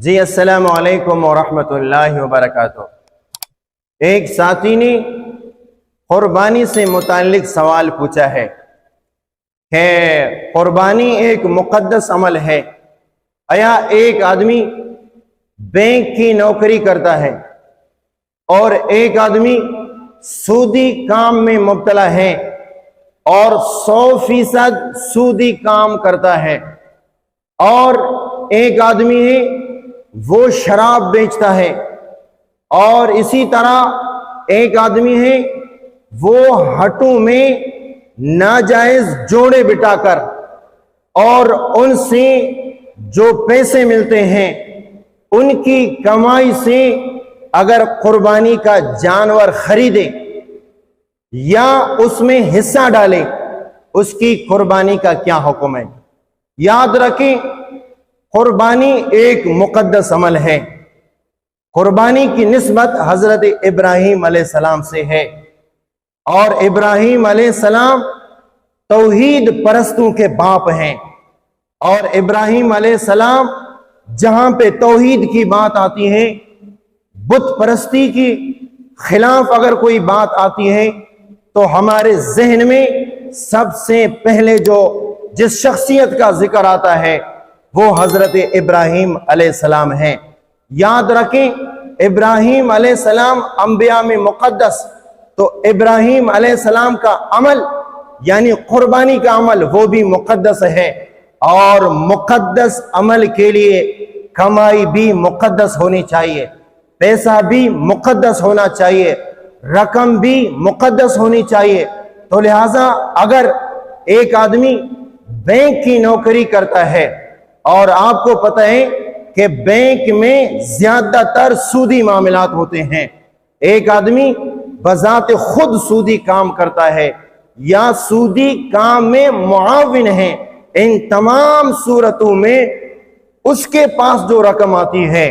जी अस्सलामु अलैकुम वरहमतुल्लाहि वबरकातुह। एक साथी ने कुर्बानी से मुताल्लिक सवाल पूछा है कि कुर्बानी एक मुक़द्दस अमल है। या एक आदमी बैंक की नौकरी करता है और एक आदमी सूदी काम में मुब्तला है और 100% सूदी काम करता है, और एक आदमी है वो शराब बेचता है, और इसी तरह एक आदमी है वो हटों में नाजायज जोड़े बिठाकर और उनसे जो पैसे मिलते हैं उनकी कमाई से अगर कुर्बानी का जानवर खरीदे या उसमें हिस्सा डाले, उसकी कुर्बानी का क्या हुक्म है। याद रखें, कुर्बानी एक मुक़द्दस अमल है। कुर्बानी की निस्बत हजरत इब्राहीम अलैहिस्सलाम से है, और इब्राहीम अलैहिस्सलाम तौहीद परस्तों के बाप हैं। और इब्राहीम अलैहिस्सलाम जहां पे तौहीद की बात आती है, बुत परस्ती की खिलाफ अगर कोई बात आती है, तो हमारे जहन में सबसे पहले जिस शख्सियत का जिक्र आता है वो हजरत इब्राहीम अलैहिस्सलाम हैं। याद रखें, इब्राहीम अलैहिस्सलाम अंबिया में मुक़द्दस, तो इब्राहीम अलैहिस्सलाम का अमल यानी कुर्बानी का अमल वो भी मुक़द्दस है। और मुक़द्दस अमल के लिए कमाई भी मुक़द्दस होनी चाहिए, पैसा भी मुक़द्दस होना चाहिए, रकम भी मुक़द्दस होनी चाहिए। तो लिहाजा अगर एक आदमी बैंक की नौकरी करता है, और आपको पता है कि बैंक में ज्यादातर सूदी मामलात होते हैं, एक आदमी बजाते खुद सूदी काम करता है या सूदी काम में मुआविन है, इन तमाम सूरतों में उसके पास जो रकम आती है,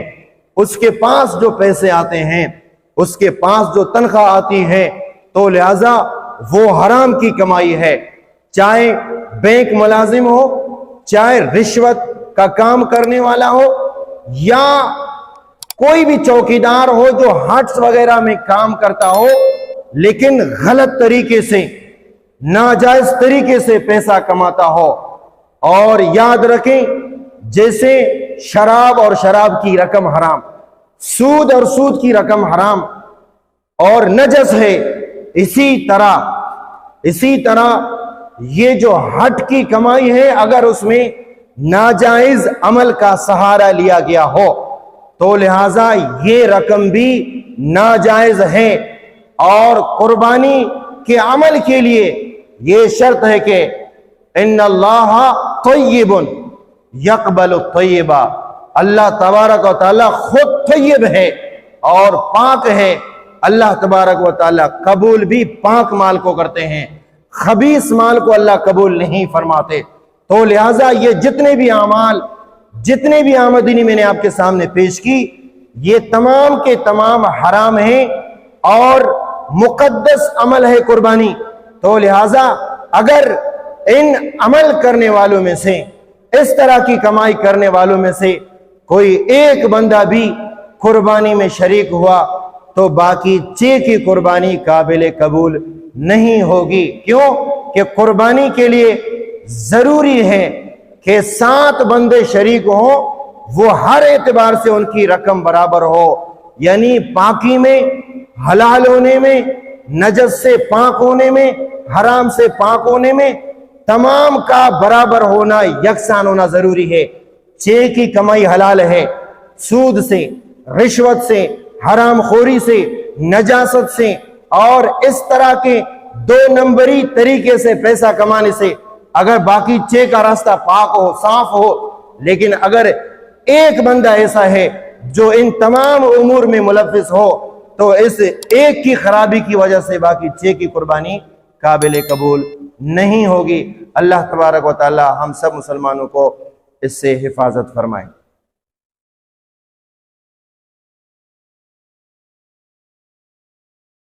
उसके पास जो पैसे आते हैं, उसके पास जो तनख्वाह आती है, तो लिहाजा वो हराम की कमाई है। चाहे बैंक मुलाजिम हो, चाहे रिश्वत का काम करने वाला हो, या कोई भी चौकीदार हो जो हट्स वगैरह में काम करता हो लेकिन गलत तरीके से, नाजायज तरीके से पैसा कमाता हो। और याद रखें, जैसे शराब और शराब की रकम हराम, सूद और सूद की रकम हराम और नजस है, इसी तरह ये जो हट की कमाई है, अगर उसमें नाजायज अमल का सहारा लिया गया हो, तो लिहाजा ये रकम भी नाजायज है। और कुर्बानी के अमल के लिए ये शर्त है कि इन्नल्लाह तय्यिबुन यक़बलु तय्यिबा, अल्लाह तबारक व तआला खुद तय्यब है और पाक है। अल्लाह तबारक व तआला कबूल भी पाक माल को करते हैं, खबीस माल को अल्लाह कबूल नहीं फरमाते। तो लिहाजा ये जितने भी अमाल, जितने भी आमदनी मैंने आपके सामने पेश की, ये तमाम के तमाम हराम हैं और मुक़द्दस अमल है कुर्बानी। तो लिहाजा अगर इन अमल करने वालों में से, इस तरह की कमाई करने वालों में से कोई एक बंदा भी कुर्बानी में शरीक हुआ, तो बाकी 6 की कुर्बानी काबिल कबूल नहीं होगी। क्यों कि कुर्बानी के लिए जरूरी है कि 7 बंदे शरीक हो, वो हर एतबार से उनकी रकम बराबर हो, यानी पाकी में, हलाल होने में, नजस से पाक होने में, हराम से पाक होने में, तमाम का बराबर होना, यकसान होना जरूरी है। 6 की कमाई हलाल है, सूद से, रिश्वत से, हराम खोरी से, नजासत से और इस तरह के 2 नंबरी तरीके से पैसा कमाने से, अगर बाकी 6 का रास्ता पाक हो, साफ हो, लेकिन अगर एक बंदा ऐसा है जो इन तमाम उमूर में मुलव्विस हो, तो इस एक की खराबी की वजह से बाकी 6 की कुर्बानी काबिल कबूल नहीं होगी। अल्लाह तबारक व तआला हम सब मुसलमानों को इससे हिफाजत फरमाए।